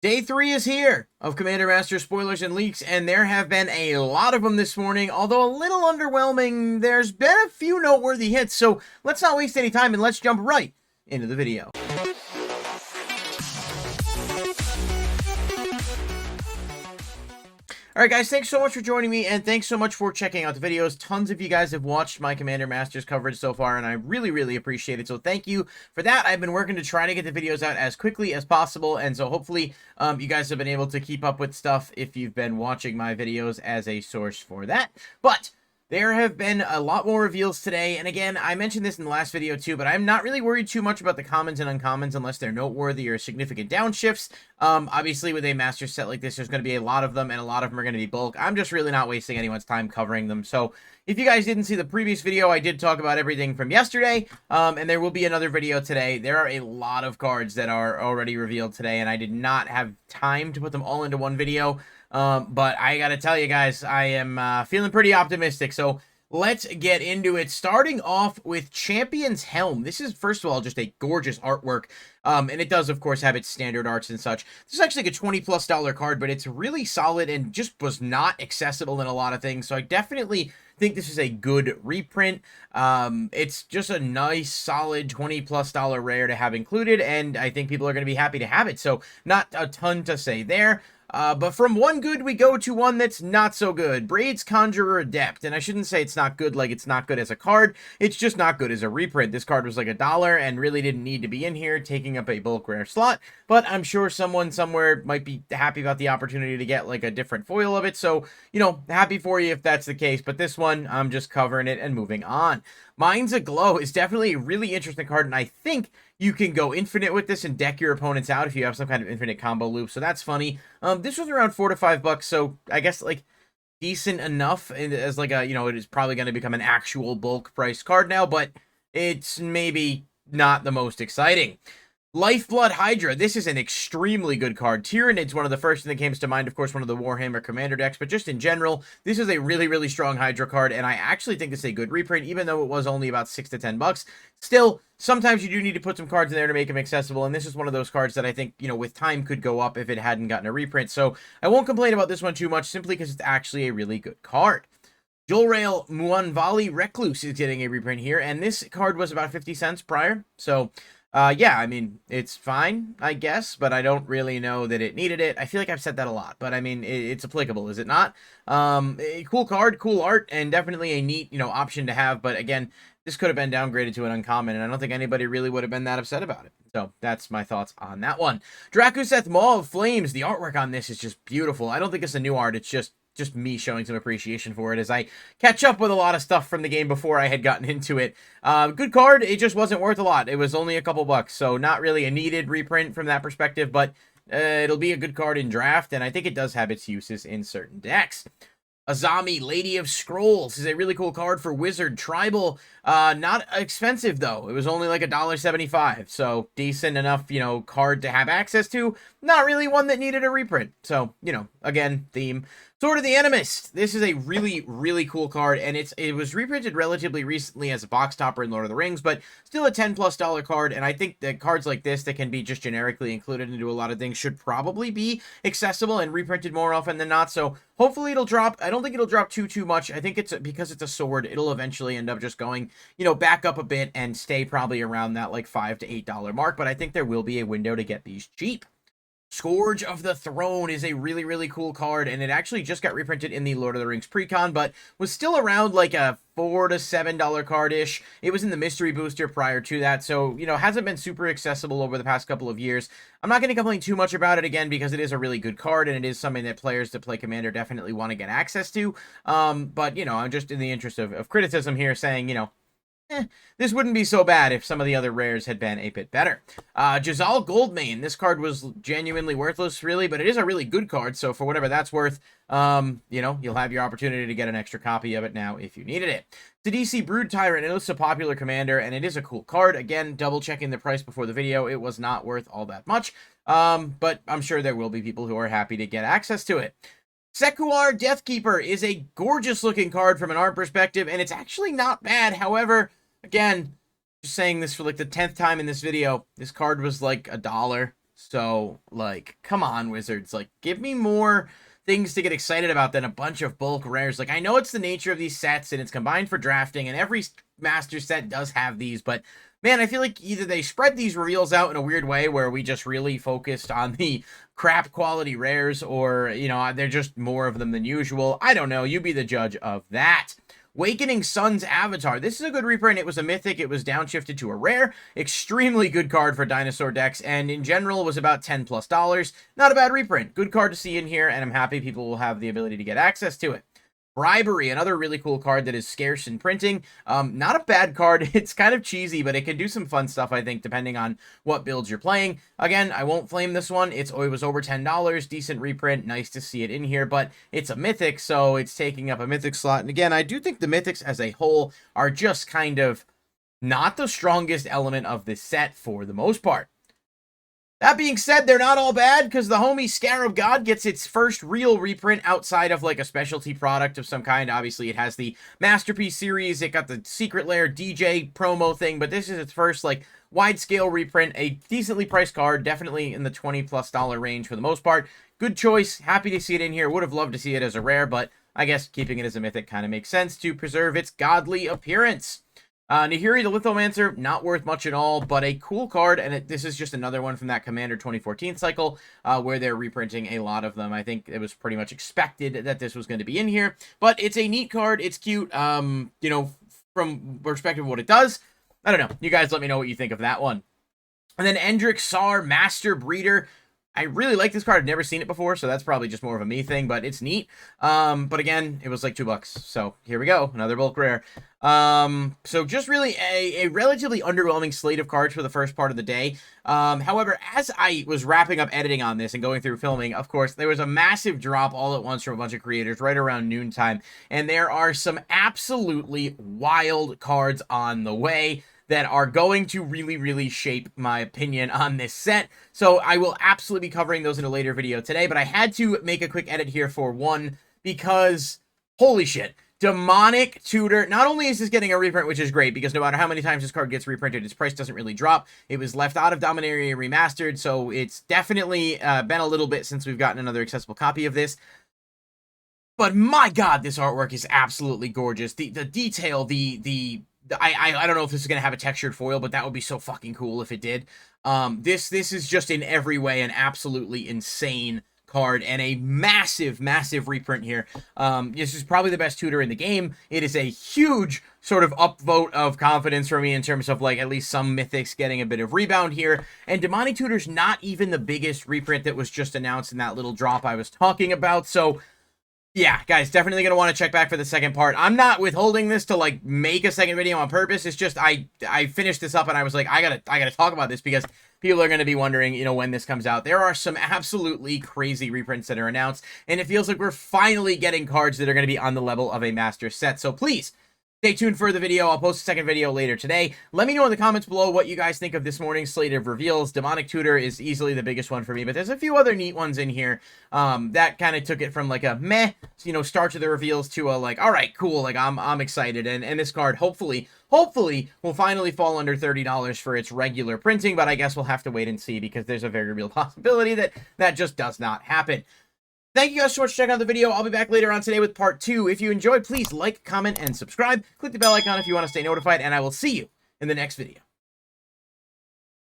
Day 3 is here of Commander Master spoilers and leaks, and there have been a lot of them this morning. Although a little underwhelming, there's been a few noteworthy hits, so let's not waste any time and let's jump right into the video. Alright guys, thanks so much for joining me, and thanks so much for checking out the videos. Tons of you guys have watched my Commander Masters coverage so far, and I really appreciate it, so thank you for that. I've been working to try to get the videos out as quickly as possible, and so hopefully you guys have been able to keep up with stuff if you've been watching my videos as a source for that. But there have been a lot more reveals today, and again, I mentioned this in the last video too, but I'm not really worried too much about the commons and uncommons unless they're noteworthy or significant downshifts. Obviously, with a master set like this, there's going to be a lot of them, and a lot of them are going to be bulk. I'm just really not wasting anyone's time covering them. So if you guys didn't see the previous video, I did talk about everything from yesterday, and there will be another video today. There are a lot of cards that are already revealed today, and I did not have time to put them all into one video. But I gotta tell you guys, I am feeling pretty optimistic, so let's get into it. Starting off with Champion's Helm. This is, first of all, just a gorgeous artwork, and it does, of course, have its standard arts and such. This is actually like a $20+ card, but it's really solid and just was not accessible in a lot of things, so I definitely think this is a good reprint. It's just a nice, solid $20+ rare to have included, and I think people are going to be happy to have it, so not a ton to say there. But from one good, we go to one that's not so good. Braid's Conjurer Adept. And I shouldn't say it's not good like it's not good as a card. It's just not good as a reprint. This card was like $1 and really didn't need to be in here, taking up a bulk rare slot. But I'm sure someone somewhere might be happy about the opportunity to get like a different foil of it. So, you know, happy for you if that's the case. But this one, I'm just covering it and moving on. Mind's Aglow is definitely a really interesting card, and I think you can go infinite with this and deck your opponents out if you have some kind of infinite combo loop, so that's funny. This was around $4 to $5, so I guess, like, decent enough as, like, a, you know, it is probably going to become an actual bulk price card now, but it's maybe not the most exciting. Lifeblood Hydra. This is an extremely good card. Tyrannid's one of the first thing that comes to mind, of course, one of the Warhammer Commander decks, but just in general, this is a really strong Hydra card, and I actually think this is a good reprint, even though it was only about $6 to $10. Still, sometimes you do need to put some cards in there to make them accessible, and this is one of those cards that I think, you know, with time could go up if it hadn't gotten a reprint, so I won't complain about this one too much, simply because it's actually a really good card. Jolrael Muanvali Recluse is getting a reprint here, and this card was about 50 cents prior, so yeah, I mean, it's fine, I guess, but I don't really know that it needed it. I feel like I've said that a lot, but I mean, it's applicable, is it not? A cool card, cool art, and definitely a neat, you know, option to have, but again, this could have been downgraded to an uncommon, and I don't think anybody really would have been that upset about it. So, that's my thoughts on that one. Drakuseth Maw of Flames, the artwork on this is just beautiful. I don't think it's a new art, it's just me showing some appreciation for it as I catch up with a lot of stuff from the game before I had gotten into it. Good card, it just wasn't worth a lot. It was only a couple bucks, so not really a needed reprint from that perspective, but it'll be a good card in draft, and I think it does have its uses in certain decks. Azami, Lady of Scrolls, is a really cool card for Wizard Tribal. Not expensive, though. It was only like $1.75, so decent enough, you know, card to have access to. Not really one that needed a reprint. So, you know, again, theme. Sword of the Animist. This is a really cool card, and it was reprinted relatively recently as a box topper in Lord of the Rings, but still a $10+ card, and I think that cards like this that can be just generically included into a lot of things should probably be accessible and reprinted more often than not, so hopefully it'll drop. I don't think it'll drop too much. I think it's because it's a sword, it'll eventually end up just going, you know, back up a bit and stay probably around that like $5 to $8 mark, but I think there will be a window to get these cheap. Scourge of the Throne is a really cool card, and it actually just got reprinted in the Lord of the Rings Precon, but was still around like a $4 to $7 card-ish. It was in the mystery booster prior to that, so, you know, hasn't been super accessible over the past couple of years. I'm not going to complain too much about it, again, because it is a really good card, and it is something that players that play Commander definitely want to get access to. But, you know, I'm just in the interest of criticism here saying, you know, this wouldn't be so bad if some of the other rares had been a bit better. Jazal Goldmane. This card was genuinely worthless, really, but it is a really good card, so for whatever that's worth, you know, you'll have your opportunity to get an extra copy of it now if you needed it. Sidisi Brood Tyrant. It was a popular commander, and it is a cool card. Again, double-checking the price before the video, it was not worth all that much, but I'm sure there will be people who are happy to get access to it. Sekuar Deathkeeper is a gorgeous-looking card from an art perspective, and it's actually not bad. However, again, just saying this for like the 10th time in this video, this card was like $1, So, like, come on, Wizards. Like, give me more things to get excited about than a bunch of bulk rares. Like, I know it's the nature of these sets, and it's combined for drafting, and every master set does have these, but man, I feel like either they spread these reveals out in a weird way where we just really focused on the crap quality rares, or, you know, they're just more of them than usual. I don't know. You be the judge of that. Wakening Sun's Avatar. This is a good reprint. It was a mythic. It was downshifted to a rare. Extremely good card for dinosaur decks, and in general was about $10+. Not a bad reprint. Good card to see in here, and I'm happy people will have the ability to get access to it. Bribery, another really cool card that is scarce in printing. Not a bad card. It's kind of cheesy, but it can do some fun stuff, I think, depending on what builds you're playing. Again, I won't flame this one. It was over $10. Decent reprint. Nice to see it in here, but it's a mythic, so it's taking up a mythic slot. And again, I do think the mythics as a whole are just kind of not the strongest element of this set for the most part. That being said, they're not all bad, because the homie Scarab God gets its first real reprint outside of like a specialty product of some kind. Obviously, it has the Masterpiece series, it got the Secret Lair DJ promo thing, but this is its first like wide-scale reprint, a decently priced card, definitely in the $20+ range for the most part. Good choice, happy to see it in here. Would have loved to see it as a rare, but I guess keeping it as a mythic kind of makes sense to preserve its godly appearance. Nahiri the Lithomancer, not worth much at all, but a cool card, and this is just another one from that Commander 2014 cycle, where they're reprinting a lot of them. I think it was pretty much expected that this was going to be in here, but it's a neat card, it's cute, you know, from perspective of what it does. I don't know, you guys let me know what you think of that one. And then Endrick Sar, Master Breeder. I really like this card. I've never seen it before, so that's probably just more of a me thing, but it's neat. But again, it was like $2, so here we go, another bulk rare. So just really a relatively underwhelming slate of cards for the first part of the day. However, as I was wrapping up editing on this and going through filming, of course, there was a massive drop all at once from a bunch of creators right around noontime, and there are some absolutely wild cards on the way that are going to really, really shape my opinion on this set. So I will absolutely be covering those in a later video today, but I had to make a quick edit here for one, because holy shit, Demonic Tutor. Not only is this getting a reprint, which is great, because no matter how many times this card gets reprinted, its price doesn't really drop. It was left out of Dominaria Remastered, so it's definitely been a little bit since we've gotten another accessible copy of this. But my god, this artwork is absolutely gorgeous. The detail, I don't know if this is going to have a textured foil, but that would be so fucking cool if it did. This is just in every way an absolutely insane card, and a massive, massive reprint here. This is probably the best tutor in the game. It is a huge sort of upvote of confidence for me in terms of like at least some mythics getting a bit of rebound here. And Demonic Tutor's not even the biggest reprint that was just announced in that little drop I was talking about, so yeah, guys, definitely going to want to check back for the second part. I'm not withholding this to, like, make a second video on purpose. It's just I finished this up and I was like, I gotta talk about this, because people are going to be wondering, you know, when this comes out. There are some absolutely crazy reprints that are announced, and it feels like we're finally getting cards that are going to be on the level of a master set. So please, stay tuned for the video. I'll post a second video later today. Let me know in the comments below what you guys think of this morning's slate of reveals. Demonic Tutor is easily the biggest one for me, but there's a few other neat ones in here that kind of took it from like a meh, you know, start to the reveals to a like, all right, cool, like I'm excited. And this card hopefully will finally fall under $30 for its regular printing, but I guess we'll have to wait and see, because there's a very real possibility that that just does not happen. Thank you guys so much for checking out the video. I'll be back later on today with part 2. If you enjoyed, please like, comment, and subscribe. Click the bell icon if you want to stay notified, and I will see you in the next video.